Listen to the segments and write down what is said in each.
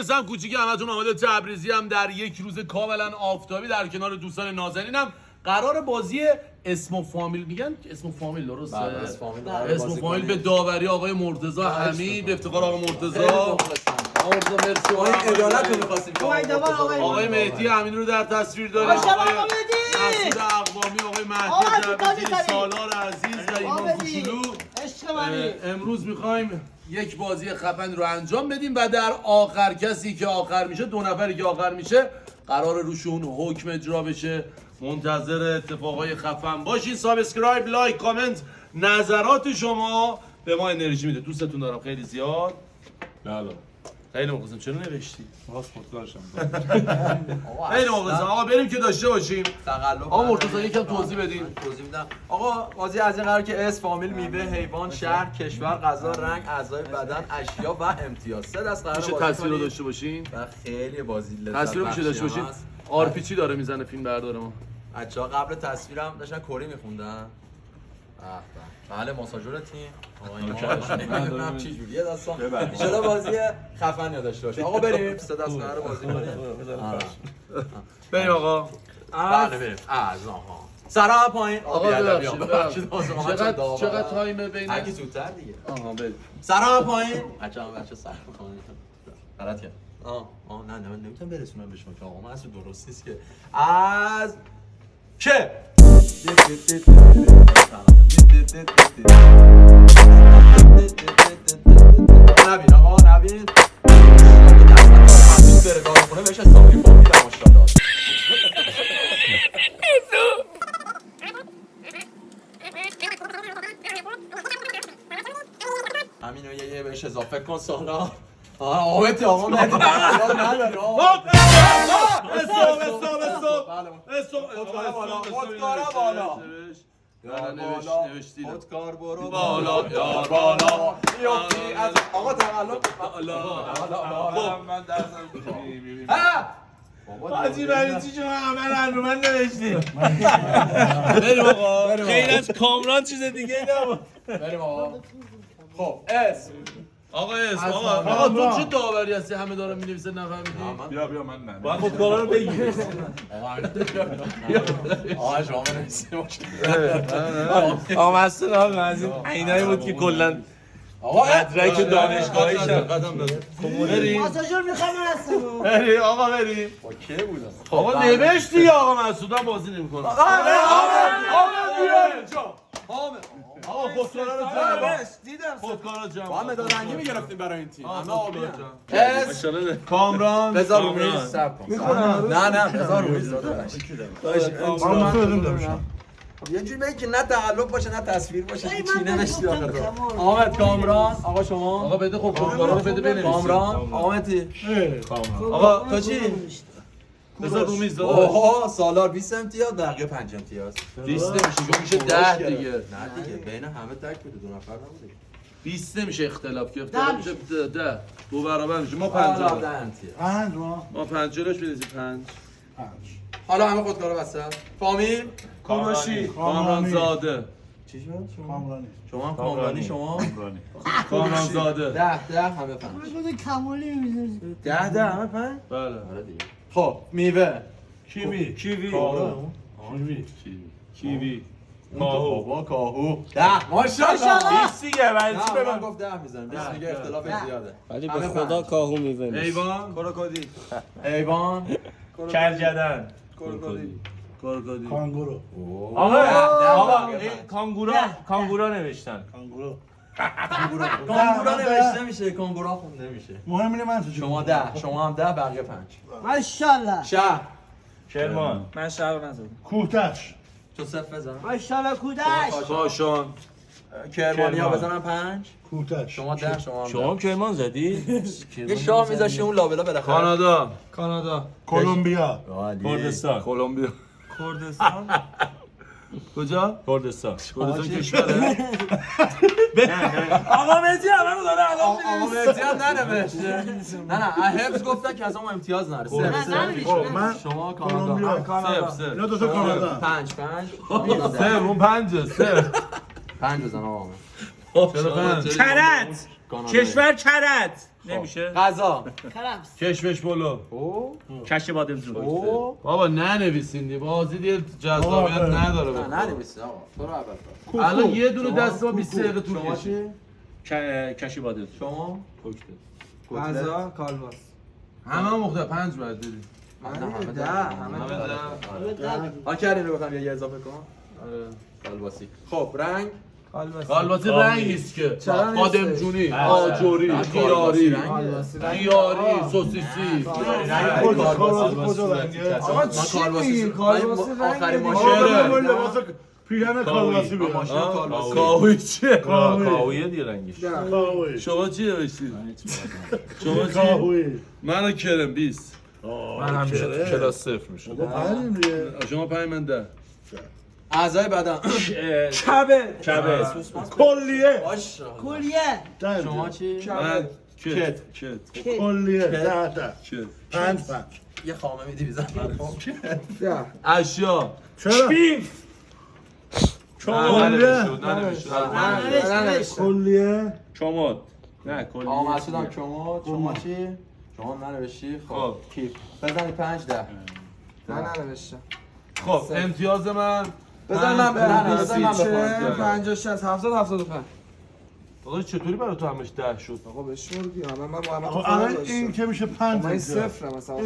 پسرم کوچیک همتون آماده تبریزی هم در یک روز کاملا آفتابی در کنار دوستان نازنینم قرار بازی اسم و فامیل میگن اسم و فامیل درسته؟ اسم و فامیل به داوری آقای مرتضی حمید، افتخار آقای مرتضی. مرتضی مرسی. این ادالت رو می‌خواستیم. آقای مهدی امین رو در تصویر داریم. آقای مهدی. مسعود اقوامی، آقای مهدی جبیزی، سالار عزیز و ایمان کوچولو. امروز می‌خوایم یک بازی خفن رو انجام بدیم و در آخر کسی که آخر میشه، دو نفری که آخر میشه قرار روشون حکم اجرا بشه. منتظر اتفاقای خفن باشین. سابسکرایب، لایک، کامنت، نظرات شما به ما انرژی میده. دوستتون دارم خیلی زیاد. بله. خیلی مخلصم. چرا نوشتی؟ خواست مطلعشم. خیلی مخلصم. آقا بریم که داشته باشیم. آقا مرتضی یکم توضیح بدین. توضیح میدم. آقا بازی از این قرار که اسم، فامیل، میوه، حیوان، شهر، کشور، غذا، رنگ، اعضای بدن، اشیا و امتیاز. سه دست قرار میشه بازی تصویر رو کنیم. داشته باشین؟ و خیلی بازی لذت تصویر رو میشه داشته باشین. آرپیچی داره میزنه فیلم برداره ما. بچه‌ها قبل تصویرم داشتن کری میخوندن. بله ماساژور تیم. آقا اینا چه جوریه داستان. ان شاء الله بازی خفنی داشته باشه. آقا بریم سه دست قرار بازی کنیم. بریم آقا. بله بریم. از آها. سرا پایین. آقا ببخشید. چقدر تایم بین اگه زودتر دیگه. آها بریم. سرا پایین. بچه سر پایین. غلط کرد. نه من نمیتونم برسونم به شما که آقا من اصلا درست نیست که از که نبین آقا نبین بره کار کنه بهش حسابی فامیل ماشاءالله. همینو یه بهش اضافه کن سالا. آمدی آقا نداری خودکارا بالا خودکار برو بالا یار بالا یافتی از آقا تقلب بالا من درسم حاجی برای چی شما عمل رو من نوشتیم؟ بریم آقا. غیر از کامران چیز دیگه نبود. بریم آقا. خب اسم آقا اسم آقا تو چه داوری هستی همه دارن می‌نویسن نفهمیدی؟ بیا من نه. باید خودکارا رو بگیر. آقا شما نمی‌سی باشه. آقا مسئول آقا از این عینایی بود که کلا آقا مدرک دانشگاهی شد. قدم داد. بریم. ماساژور میخوام هستم. بریم آقا بریم. با کی بودم؟ آقا نوشتی آقا مسعودم بازی نمی‌کنه. آقا بیا اینجا. آقا خودکارا رو جمع. دیدم خودکارا جمع. با مدال رنگی میگرفتیم برای این تیم. همه آبی ماشاءالله. کامران بذار رو میز صبر کن. نه بذار رو میز یه جوری بگی که نه تعلق باشه نه تصویر باشه چی نوشتی آخه تو آمد کامران آقا شما آقا بده خب خودکارا رو بده بنویسید. کامران آمدی آقا تو چی بذار رو میز داداش. اوه سالار 20 امتیاز بقیه 5 امتیاز 20 نمیشه که میشه 10 دیگه. نه دیگه بین همه تک بده دو نفر نبوده 20 نمیشه اختلاف که اختلاف میشه 10 دو برابر میشه. ما 5 50 امتیاز ما 50 روش بنویسیم 5. حالا همه خودکارا وسط فامیل کوروشی کامران زاده. چی شد شما هم کامرانی شما کامران زاده 10 همه 5 من کمالی میذارم. 10 همه 5 بله. آره دیگه خب میوه کیوی کیوی بابا کاهو 10 ماشاءالله 20 دیگه برای چی من ببن گفت 10 میزنم 20 دیگه اختلاف زیاده ولی به خدا کاهو میوه نیست. حیوان کروکودیل حیوان کرجدن کارگادی آقا این کانگورا نوشتن کانگورا نوشته میشه کانگورا خونده میشه مهم اینه من شما 10 شما هم 10 بقیه 5 ماشاءالله. شهر کرمان من شهر نزدم. کوتش تو صفر بزن ماشاءالله کودش. کاشان کرمانیا بزنم 5 کوتش شما 10 شما هم کرمان زدی؟ یه شاه میذاشی اون لابلا بالاخره کانادا کلمبیا کردستان کلمبیا کردستان کجا کردستان کشوره آقا مهدی همه رو داره آقا مهدی هم ننوشته نه حفظ گفتن که از اون امتیاز نره من شما کلمبیا صفر اینا دو تا کانادا 5 صفر اون 5 صفر 5 بزن آقا چرا 5 کرت کشور کرد نمیشه غذا کرفس کشمش پلو. کشه بادمجون بابا ننویسین دی بازی دیگه جذابیت نداره. نه نمیشه آقا تو رو اول الان یه دونه دست ما 20 دقیقه طول کشید. کشه بادمجون شما غذا کالباس همه مختلف 5 باید بدید. آن کردین رو بخوام یه اضافه کن کالباسی. خب رنگ کالباسی رنگ نیست که. چرا نیست؟ بادمجونی، آجوری، خیاری، خیاری، سوسیسی. کجا رنگه؟ آقا چی میگی کالباس آخرین رنگ ماشین آقا لباس پیرن کالباسی بیار. کاوی چیه؟ کاویه دی رنگش کاوی. شما چی نوشتید؟ شما چی؟ کاوی. منو کرم 20. من همیشه کلاس 0 میشه بابا پنج دیگه. شما 5 من 10. اعضای بدن کبه کلیه. کلیه شما چی؟ من کت. کلیه. ده تا. کت. 5 یه خامه میدی بیزن اشیا. چرا؟ کلیه. چمد نه کلی آقا مسعودم شما چی؟ شما ننوشتی؟ خب کیف بزنید 5 10 نه ننوشتم خب امتیاز من بزن من بخونم 50 60 70 75 داداش چطوری برای تو همش 10 شد؟ آقا بشمور دیگه الان من محمد آقا تو الان فرق این داشتم که میشه 5. من صفر مثلا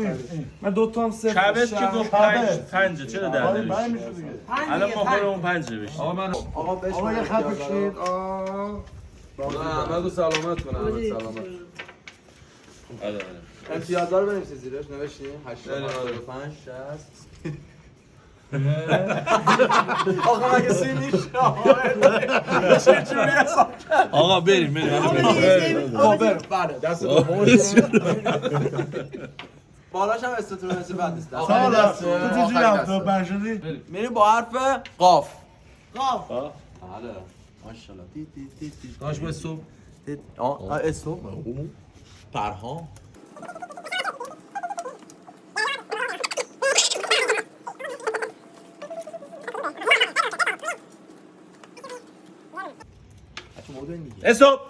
من دو تا هم صفر کبه که گفت پنج چرا در آره نوشت 5 میشه دیگه. الان ما خودمون 5 نوشتیم آقا من آقا آقا یه خط بکشید. احمدو سلامت کنم. احمد سلامت. امتیازا رو بنویسی زیرش نوشتی 85 60 آقا مگه سی میشه چجوری حساب کرد آقا بریم خب برم بله دست دوم بالاش هم استراتژی بد نیست سالا تو چیزی 75 شدی؟ میریم با حرف قاف قاف بله ماشاءالله داش به صبح اسم پرهام استوب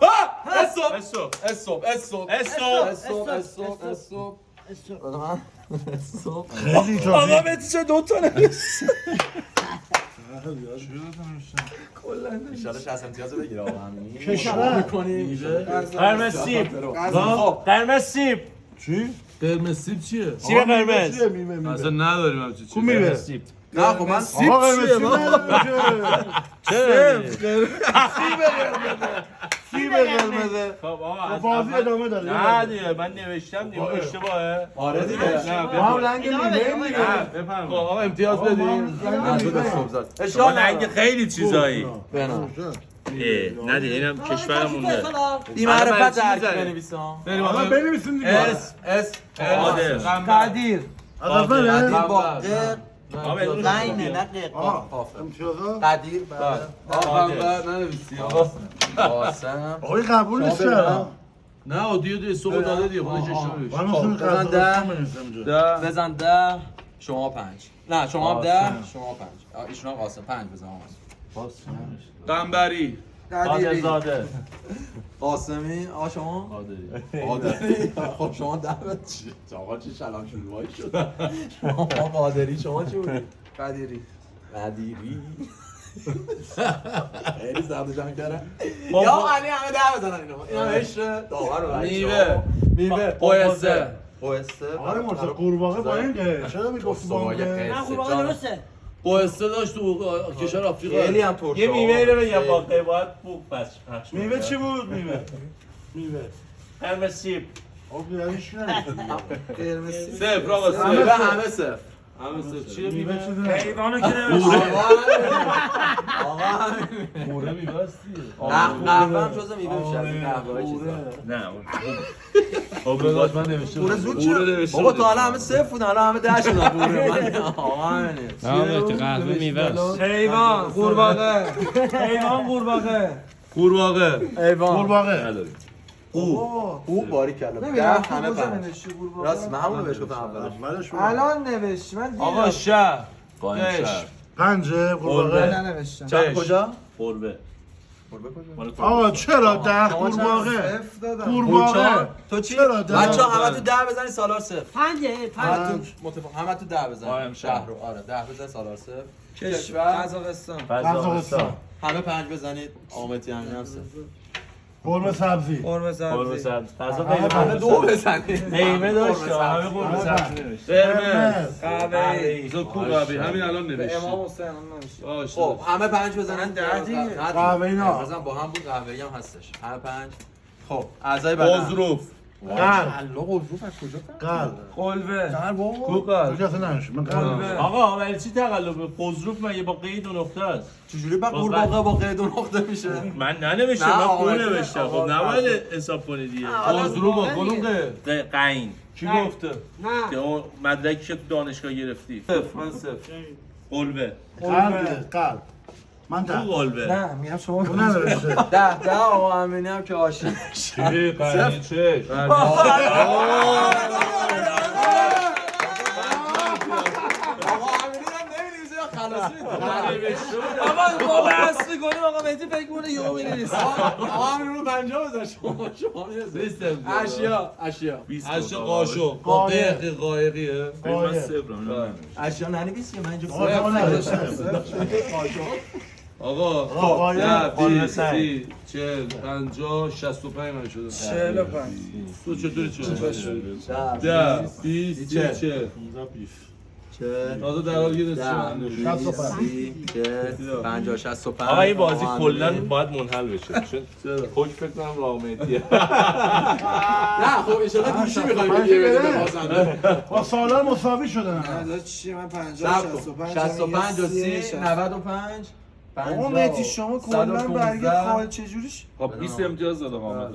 خیلی آقا تا. به چه دو تا نوشت انشالله 60 امتیاز بگیره آقا همین کشور. میکنیم قرمز سیب قرمز سیب چی؟ قرمز سیب چیه؟ سیب قرمز چیه میوه اصلا نداریم همچین چیزی. کو میوه؟ سیب نه خب من آقا قرمز چی سیب قرمزه. خب آقا بازی ادامه داره. نه دیگه من نوشتم دیگه اشتباهه آره دیگه نه با هم رنگ میوه دیگه. بفهم خب آقا امتیاز بدیم. اشکال رنگ خیلی چیزایی بنا نه دیگه اینم کشورم مونده بی معرفت درک بنویسم بریم آقا آقا. بنویسین دیگه. اس عادل قدیر از اوله؟ با آقا بدون قینه نه قیق آقا امتیازا. قدیر آقا بعد ننویسی آقا. قاسم آقای قبول نیست چرا؟ نه دیگه صبح داده دیگه خودش اشتباهش. من اصلا بزن قبول ده. نمی‌نویسم. ده. بزن 10 شما 5 نه شما هم 10 شما 5 ایشون هم قاسم 5 بزن قنبری. قدیری زاده قاسمی آقا شما قادری خب شما 10 چی آقا چه شلم شلوایی شد شما قادری شما چی بودی قدیری قدیری خیلی زرد جمع کردن یا علی همه 10 بزنن اینا عشق داور رو میوه قوسه. آقای مرسا قورباغه با این که چرا میگفتی با این که؟ نه خوب آقا درسته قوسه داشت تو کشور آفریقا. خیلی هم ترش یه میوه رو یه باقی باید بوق پخش میوه چی بود میوه؟ میوه. قرمز سیب آب یعنی چی نمی‌کنه؟ قرمز صفر آقا صفر. همه صفر همه صفر. چیه میوه میوه؟ چیزی نه. حیوانو که نوشته آقا موره میوه است دیگه. قهوه هم جزء میوه میشه از این قهوه چیزا نه موره داشت من نوشته پوره بودم. زود موره چه؟ نوشته بابا بودم. تو حالا همه صفر بودن حالا همه 10 شدن پوره من آقا همینه نه تو قهوه میوه است حیوان قورباغه حیوان قورباغه قورباغه. قورباغه. او باری کلا نمیدونم 10 همه کجا 5 نوشتی قورباغه راست من همونو بهش گفتم اولش اولش بود. الان نوشت من دیدم آقا شهر. قایم شهر پنجه قورباغه. ننوشتم چند کجا قربه آقا چرا 10 قورباغه قورباغه تو چی؟ چرا ده؟ بچه ها همه تو 10 بزنید سالار 0 پنج همه تو 10 بزنید شهر رو 10 بزنید سالار 0 کشور قزاقستان قزاقستان همه 5 بزنید آمتی همین هم 0 قرمه سبزی قرمه سبزی همه 2 بزنید قیمه داشت همه قرمه سبزی نوشت قرمز قهوه‌ای کوبابی همین الان نوشتی امام حسین هم نمیشه باشه خب همه 5 بزنن 10 دیگه قهوه‌ای نه. مثلا با هم بود قهوه‌ای هم هستش همه 5 خب اعضای بدن بازروف قلب قلوف از کجا قلب قلبه کوکال تو کسی نمیشه من قلب آقا ولی چی تقلبه؟ قضروف مگه با قید و نقطه است؟ چجوری با قورباغه با قید و نقطه میشه من ننوشتم نه، من آقا، قول نوشتم خب نباید حساب کنی دیگه بازروف با کدوم قین کی گفته که اون مدرکی که تو دانشگاه گرفتی من صفر قلبه قلب من تو ده قلبه نه میگم شما تو ننوشته 10 آقا امینی هم که عاشق چه قنی چه آقا امینی هم نمی‌نویسه یا خلاصی بابا اصلی کنیم آقا مهدی فکر کنه یهو می‌نویسه آقا امینی رو 50 بزن شما می‌رسه اشیا اشیا قاشق با قیقی قایقیه اشیا ننویسی من اینجا آقا ننوشته آقا قایق 20 30 40 50 65 من شده 45 تو چطوری 10 20 40 تازه در حال گیره 50 65 آقا این بازی کلا باید منحل بشه چون حکم فکر کنم راهمتیه نه خب ان شاءالله گوشی می‌خوایم بگیریم بازنده با سالار مساوی شدن الان چی من 50 65 65 و 30 95 آقا مهدی شما کلا برگ خال چجوریش خب 20 امتیاز دادم آمد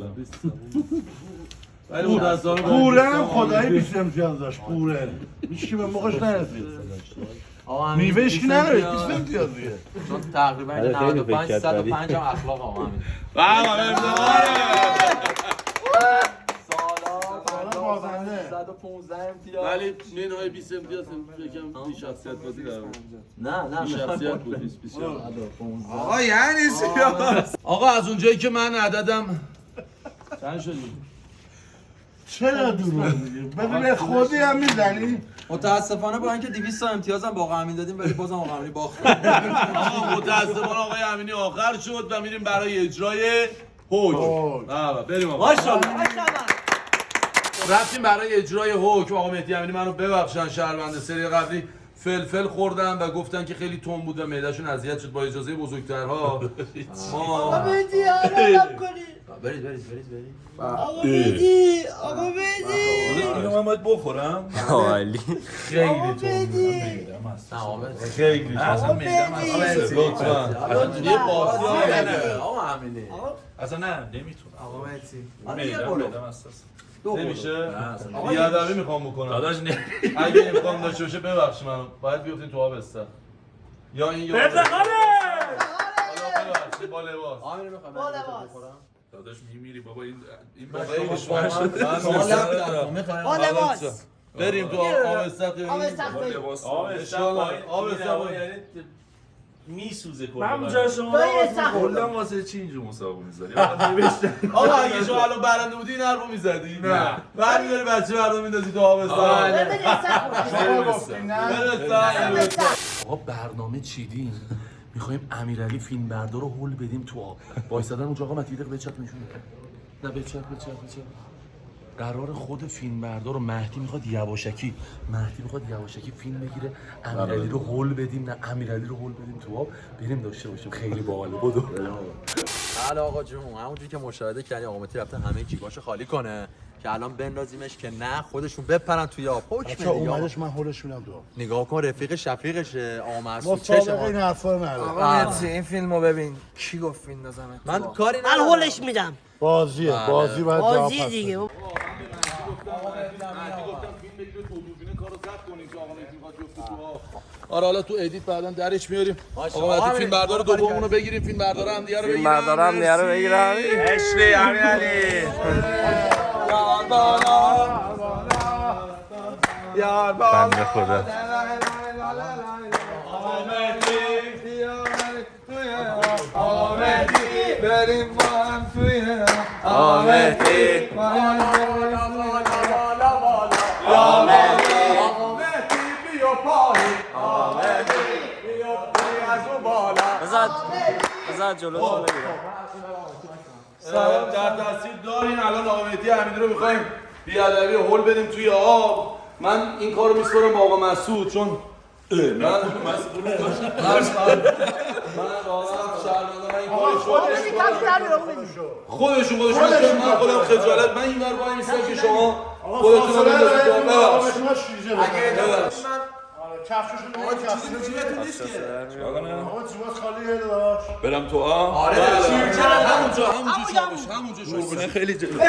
ولی اون دستان قوره هم خدایی 20 امتیاز داشت قوره هیچکی به موقعش نرسید میوهش که نداره 20 امتیاز دیگه چون تقریبا 95 105 هم اخلاق آقا همین بازنده 115 امتیاز ولی منهای 20 امتیاز یکم بی شخصیت بازی در نه بی شخصیت بود 20 آقا یعنی چی آقا از اونجایی که من عددم چند شدی؟ چرا دروغ میگی بدون خودی هم میزنی متاسفانه با اینکه 200 امتیاز هم با آقا امین دادیم ولی بازم آقا امینی باخت آقا متاسفانه آقای امینی آخر شد و میریم برای اجرای حکم بریم آقا ماشاءالله رفتیم برای اجرای حکم. آقا مهدی امینی منو ببخشن شهرونده سری قبلی فلفل خوردن و گفتن که خیلی تون بود و معدهشون اذیت شد با اجازه بزرگترها ما مهدی آرام کنی برید آقا مهدی آقا مهدی اینو من باید بخورم عالی آقا مهدی خیلی آقا مهدی لطفا یه بازی آقا امینی اصلا نه نمیتونم آقا مهدی نمیشه بیادبی میخوام بکنم داداش اگه امکان داشته باشه ببخش منو باید بیفتین تو آب استخر یا این یا افتخاره با لباس امینی میخوام با لباس. داداش میمیری بابا این با لباس بریم تو آب استخر آب استخر آب استخر یعنی میسوزه کلا من جای شما تو این استخر کلا واسه چی اینجور مسابقه میذاری آقا اگه شما الان برنده بودی این حرفو میزدی نه برمی‌داری بچه برنده میندازی تو آب استخر ببین استخر آقا برنامه چیدیم میخوایم امیرعلی فیلم بردار رو هول بدیم تو آب وایسادن اونجا. آقا متیده بچت نشون نه بچت قرار خود فیلم بردار رو مهدی میخواد یواشکی فیلم بگیره امیرعلی رو هول بدیم نه امیرعلی رو هول بدیم تو آب بریم داشته باشیم خیلی باحاله بدو بله آقا جون همونجوری که مشاهده کردی آقا مهدی رفته همه کیباشو خالی کنه که الان بندازیمش که نه خودشون بپرن توی آب حکم بچه دیگه اومدش من هولش میدم تو نگاه کن رفیق شفیقشه آقا مسعود مسابقه این حرفا رو نداره آقا مهدی این فیلمو ببین کی گفت میندازم من کاری من هولش میدم بازی باید جواب بازی پس دیگه آره حالا تو ادیت بعداً درش میاریم. آقا فیلم بردار دوممون رو بگیریم، فیلم بردار هم دیگه رو بگیریم. فیلم بردار هم دیگه رو بگیرم. عشقی امیرعلی. یار بالا یار بالا بنده خدا. بریم با هم توی آمدی بذار جلو تو بگیرم. در تاثیر دارین الان آقا مهدی حمیدی رو میخوایم بیادبی هول بدیم توی آب. من این کارو میسپارم با آقا مسعود چون من واقعا شرمنده این کارو خودشون من خودم خجالت من این ور وای میستم که شما خودتون رو بندازید کفششون خالیه داشت برم تو آره همونجا شوربونه خیلی جلو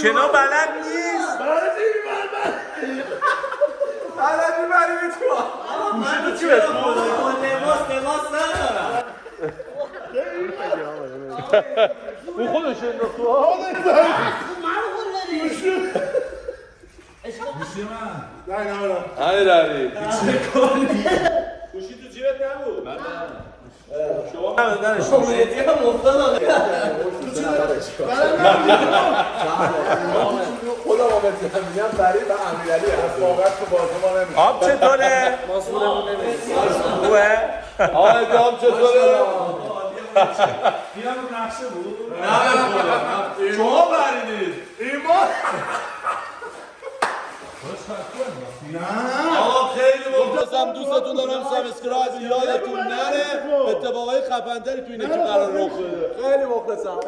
شنا بلد نیست. لباس ندارم. اون خودش انداخت تو نه داری گوشی تو جیبت نبود. خدا ما میگم برای به امیرعلی واقعا تو بازی ما نمیشه. آب چطوره؟ خوبه؟ آقا دام چطوره؟ دیدم رو نقشه بود؟ نه شما بریدید ایمان آقا خیلی مخلصم دوستتون دارم سابسکرایب یادتون نره اتفاقای خفن‌تری تو اینه که قرار رخ بده خیلی مخلصیم